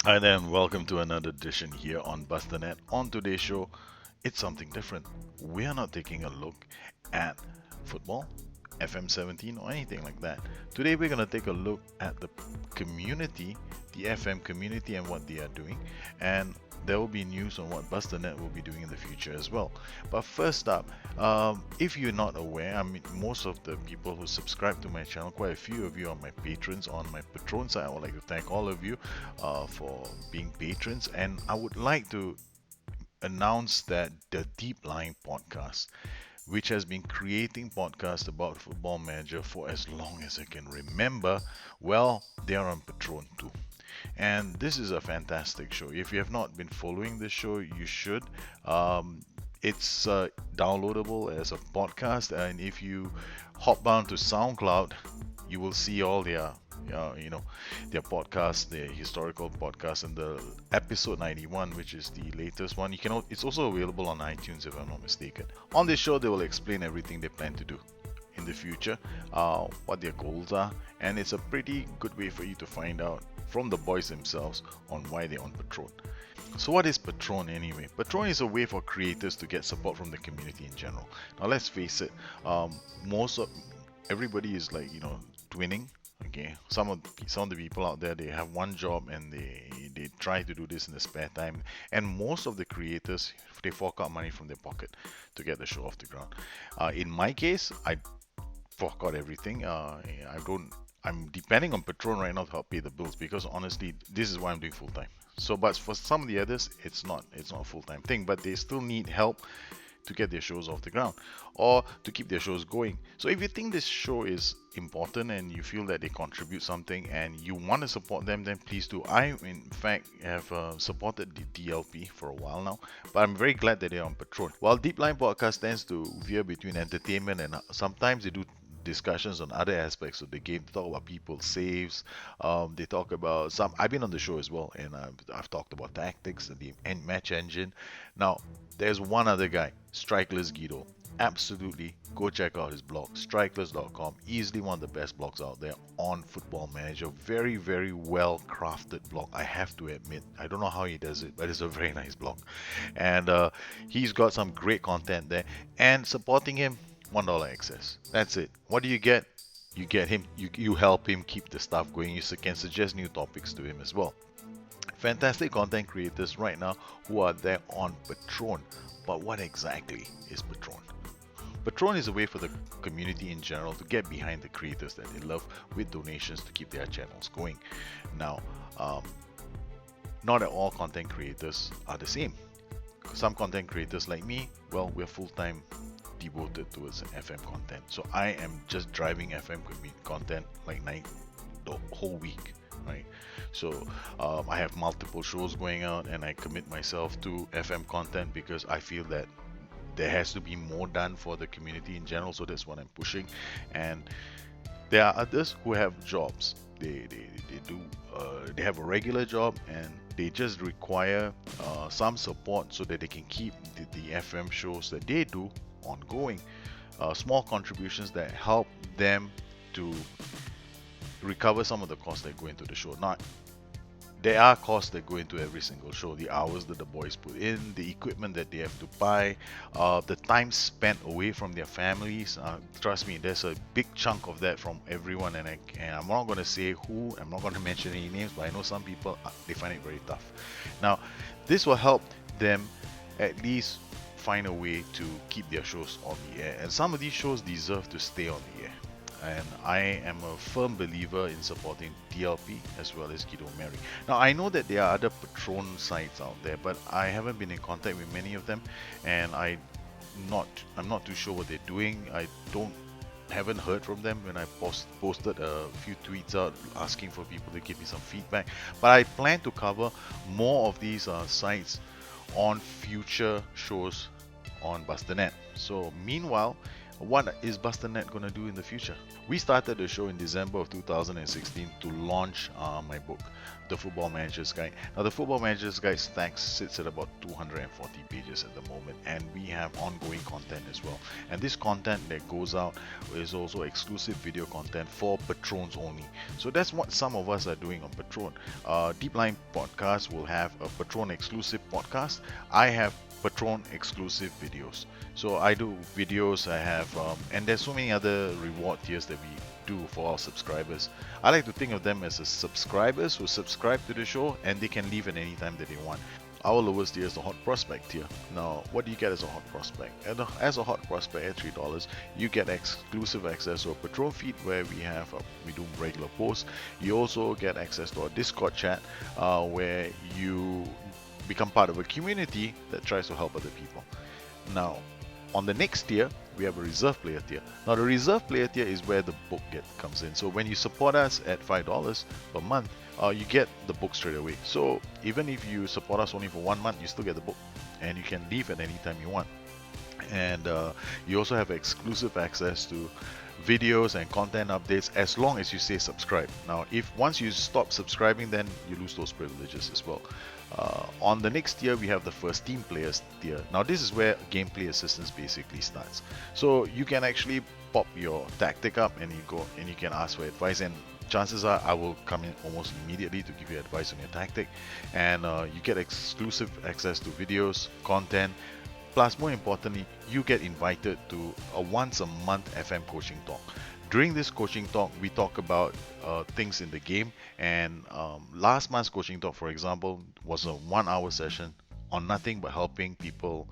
Hi there, and welcome to another edition here on Bust the Net. On today's show, it's something different. We are not taking a look at football, FM 17, or anything like that. Today, we're going to take a look at the community, the FM community, and what they are doing. And there will be news on what Bust the Net will be doing in the future as well. But first up, if you're not aware, I mean, most of the people who subscribe to my channel, quite a few of you are my patrons on my Patron side. I would like to thank all of you for being patrons, and I would like to announce that the Deep Line podcast, which has been creating podcasts about Football Manager for as long as I can remember, well, they are on Patron too. And this is a fantastic show. If you have not been following this show, you should. It's downloadable as a podcast, and if you hop down to SoundCloud, you will see all their their podcasts, their historical podcasts, and the episode 91, which is the latest one. It's also available on iTunes if I'm not mistaken. On this show, they will explain everything they plan to do in the future, what their goals are, and it's a pretty good way for you to find out from the boys themselves on why they're on Patron. So what is Patron anyway? Patron is a way for creators to get support from the community in general. Now let's face it, most of everybody is twinning. Okay, some of the people out there, they have one job and they try to do this in the spare time, and most of the creators, they fork out money from their pocket to get the show off the ground. In my case, I fork out everything. I'm depending on Patron right now to help pay the bills because honestly, this is why I'm doing full time. So, but for some of the others, it's not a full time thing, but they still need help to get their shows off the ground or to keep their shows going. So if you think this show is important and you feel that they contribute something and you want to support them, then please do. I, in fact, have supported the DLP for a while now, but I'm very glad that they're on Patron. While Deep Line Podcast tends to veer between entertainment and sometimes they do discussions on other aspects of the game. They talk about people's saves. They talk about some. I've been on the show as well, and I've talked about tactics, the end match engine. Now, there's one other guy, Strikeless Guido. Absolutely, go check out his blog, strikeless.com. Easily one of the best blogs out there on Football Manager. Very, very well crafted blog, I have to admit. I don't know how he does it, but it's a very nice blog. And he's got some great content there. And supporting him, $1 access. That's it. What do you get? You get him, you help him keep the stuff going. You can suggest new topics to him as well. Fantastic content creators right now who are there on Patron. But what exactly is Patron? Patron is a way for the community in general to get behind the creators that they love with donations to keep their channels going. Now, not all content creators are the same. Some content creators like me, well, we're full-time devoted towards FM content. So I am just driving FM content like the whole week, right? So I have multiple shows going out and I commit myself to FM content because I feel that there has to be more done for the community in general. So that's what I'm pushing. And there are others who have jobs. They have a regular job and they just require some support so that they can keep the FM shows that they do ongoing. Small contributions that help them to recover some of the costs that go into the show. Not There are costs that go into every single show, the hours that the boys put in, the equipment that they have to buy, the time spent away from their families. Trust me, there's a big chunk of that from everyone, and I'm not going to say who, I'm not going to mention any names, but I know some people, they find it very tough. Now, this will help them at least find a way to keep their shows on the air, and some of these shows deserve to stay on the air. And I am a firm believer in supporting DLP as well as Guido Mary. Now I know that there are other Patron sites out there, but I haven't been in contact with many of them, and I'm not too sure what they're doing. Haven't heard from them when I posted a few tweets out asking for people to give me some feedback. But I plan to cover more of these sites on future shows on Busternet. So meanwhile, What is BusterNet going to do in the future? We started the show in December of 2016 to launch my book, The Football Manager's Guide. Now, the Football Manager's Guide sits at about 240 pages at the moment, and we have ongoing content as well. And this content that goes out is also exclusive video content for patrons only. So that's what some of us are doing on Patron. Deep Line Podcast will have a Patron exclusive podcast. I have Patron exclusive videos. So I do videos, I have, and there's so many other reward tiers that we do for our subscribers. I like to think of them as the subscribers who subscribe to the show and they can leave at any time that they want. Our lowest tier is the Hot Prospect tier. Now, what do you get as a Hot Prospect? As a Hot Prospect at $3, you get exclusive access to a Patron feed where we do regular posts. You also get access to our Discord chat where you become part of a community that tries to help other people. Now, on the next tier, we have a reserve player tier. Now, the reserve player tier is where the book comes in. So when you support us at $5 per month, you get the book straight away. So even if you support us only for 1 month, you still get the book, and you can leave at any time you want. And you also have exclusive access to videos and content updates as long as you say subscribe. Now, if once you stop subscribing, then you lose those privileges as well. On the next tier, we have the first team players tier. Now, this is where gameplay assistance basically starts. So you can actually pop your tactic up and you go and you can ask for advice, and chances are I will come in almost immediately to give you advice on your tactic. And you get exclusive access to videos, content. Plus, more importantly, you get invited to a once a month FM coaching talk. During this coaching talk, we talk about things in the game. And last month's coaching talk, for example, was a 1 hour session on nothing but helping people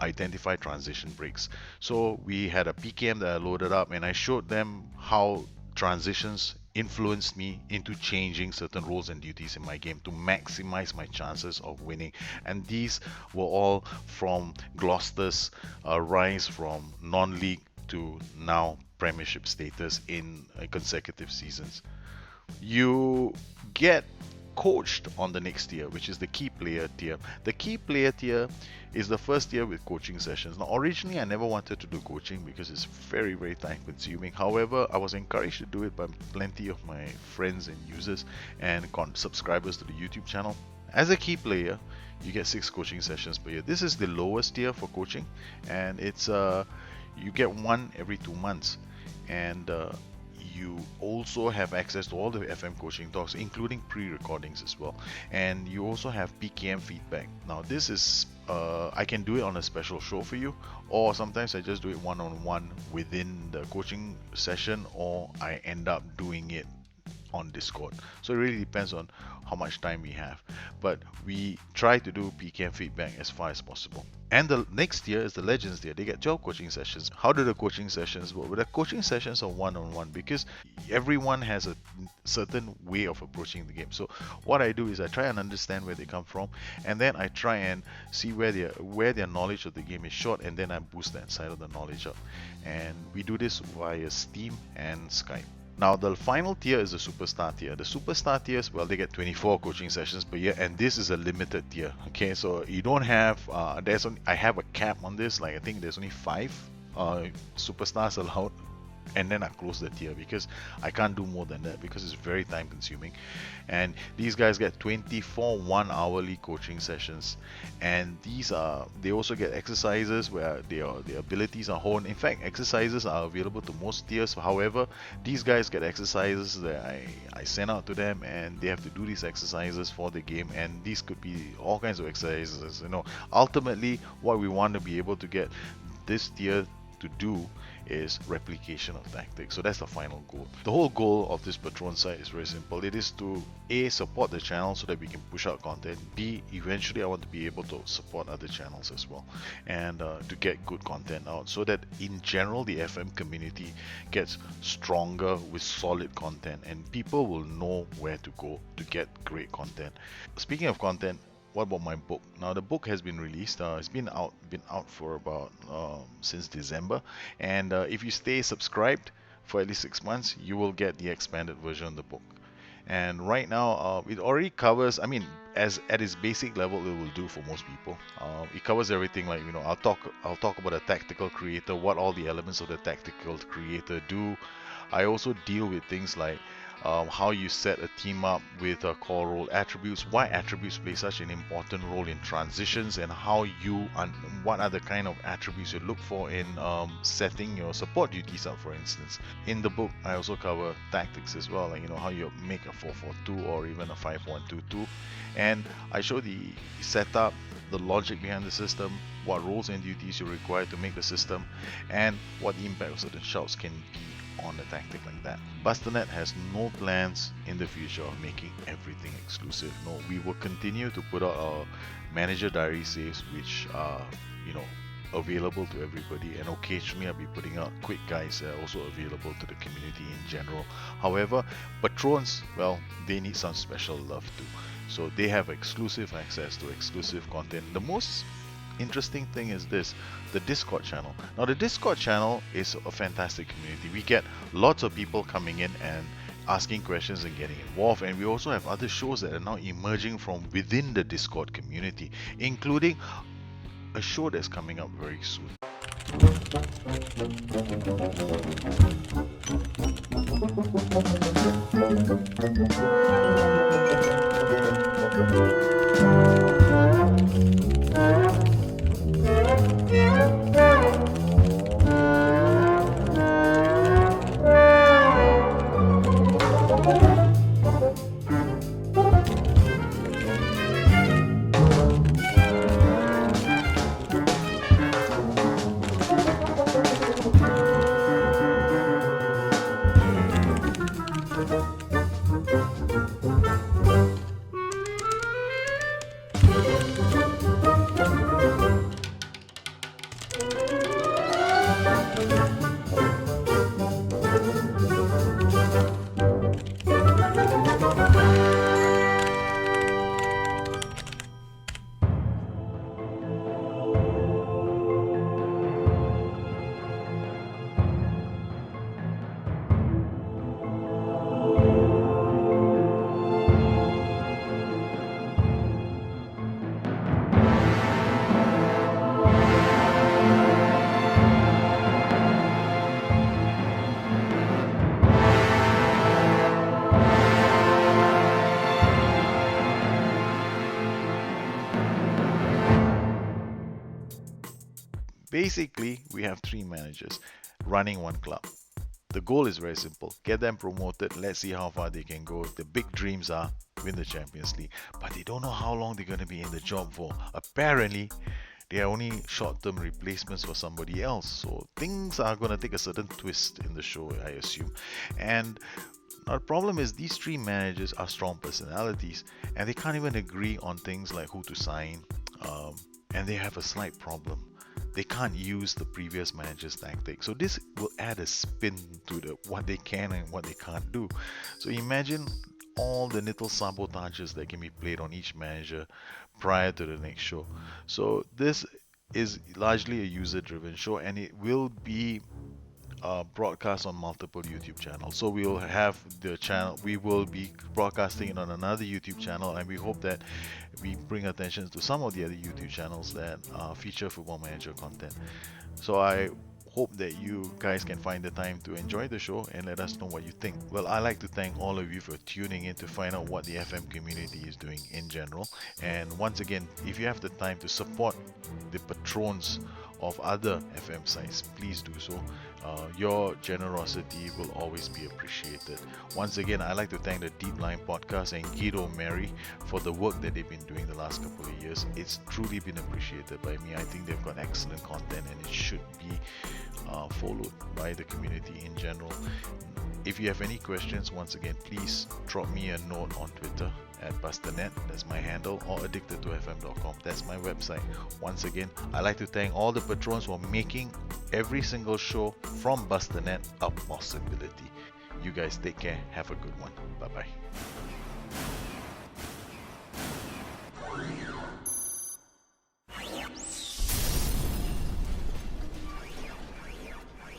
identify transition breaks. So we had a PKM that I loaded up, and I showed them how transitions influenced me into changing certain roles and duties in my game to maximize my chances of winning. And these were all from Gloucester's rise from non-league to now premiership status in consecutive seasons. You get coached on the next tier, which is the key player tier. The key player tier is the first tier with coaching sessions. Now, originally, I never wanted to do coaching because it's very, very time consuming. However, I was encouraged to do it by plenty of my friends and users and subscribers to the YouTube channel. As a key player, you get 6 coaching sessions per year. This is the lowest tier for coaching, and it's you get one every 2 months. And you also have access to all the FM coaching talks, including pre-recordings as well. And you also have PKM feedback. Now, this is I can do it on a special show for you, or sometimes I just do it one-on-one within the coaching session, or I end up doing it on Discord. So it really depends on how much time we have, but we try to do PKM feedback as far as possible. And the next tier is the Legends tier. They get 12 coaching sessions. How do the coaching sessions work? Well, the coaching sessions are one-on-one because everyone has a certain way of approaching the game. So what I do is I try and understand where they come from, and then I try and see where their knowledge of the game is short, and then I boost that side of the knowledge up. And we do this via Steam and Skype. Now, the final tier is the Superstar tier. The Superstar tiers, well, they get 24 coaching sessions per year, and this is a limited tier. Okay, so you don't have, I have a cap on this, like I think there's only 5 Superstars allowed, and then I close the tier because I can't do more than that because it's very time consuming. And these guys get 24 1-hourly coaching sessions, and they also get exercises where their abilities are honed. In fact, exercises are available to most tiers. However, these guys get exercises that I send out to them, and they have to do these exercises for the game. And these could be all kinds of exercises. Ultimately, what we want to be able to get this tier to do is replication of tactics. So that's the final goal. The whole goal of this Patron site is very simple. It is to A, support the channel so that we can push out content. B, eventually I want to be able to support other channels as well, and to get good content out so that in general the FM community gets stronger with solid content, and people will know where to go to get great content. Speaking of content, what about my book? Now, the book has been released. It's been out for about since December, and if you stay subscribed for at least 6 months, you will get the expanded version of the book. And right now, it already covers. I mean, as at its basic level, it will do for most people. It covers everything. Like, I'll talk about a tactical creator, what all the elements of the tactical creator do. I also deal with things like how you set a team up with core role attributes, why attributes play such an important role in transitions, and what are the kind of attributes you look for in setting your support duties up, for instance. In the book, I also cover tactics as well, like how you make a 4-4-2 or even a 5-1-2-2, and I show the setup, the logic behind the system, what roles and duties you require to make the system, and what the impact of certain shouts can be on a tactic like that. Buster.net has no plans in the future of making everything exclusive. No, we will continue to put out our manager diary saves, which are, available to everybody, and occasionally I'll be putting out quick guides that are also available to the community in general. However, patrons, well, they need some special love too. So they have exclusive access to exclusive content. The most interesting thing is this, the Discord channel. Now, the Discord channel is a fantastic community. We get lots of people coming in and asking questions and getting involved, and we also have other shows that are now emerging from within the Discord community, including a show that's coming up very soon. Basically, we have three managers running one club. The goal is very simple: get them promoted. Let's see how far they can go. The big dreams are win the Champions League, but they don't know how long they're going to be in the job for. Apparently, they are only short-term replacements for somebody else, so things are going to take a certain twist in the show, I assume. And now the problem is these three managers are strong personalities, and they can't even agree on things like who to sign, and they have a slight problem: they can't use the previous manager's tactic. So this will add a spin to what they can and what they can't do. So imagine all the little sabotages that can be played on each manager prior to the next show. So this is largely a user-driven show, and it will be broadcast on multiple YouTube channels. So we will have the channel, we will be broadcasting it on another YouTube channel, and we hope that we bring attention to some of the other YouTube channels that feature Football Manager content. So I hope that you guys can find the time to enjoy the show and let us know what you think. Well, I'd like to thank all of you for tuning in to find out what the FM community is doing in general. And once again, if you have the time to support the patrons of other FM sites, please do so. Your generosity will always be appreciated. Once again, I'd like to thank the Deep Line Podcast and Guido Mary for the work that they've been doing the last couple of years. It's truly been appreciated by me. I think they've got excellent content, and it should be followed by the community in general. If you have any questions, once again, please drop me a note on Twitter at Buster.net, that's my handle, or addictedtofm.com, that's my website. Once again, I'd like to thank all the patrons for making every single show from Buster.net a possibility. You guys take care, have a good one, bye bye.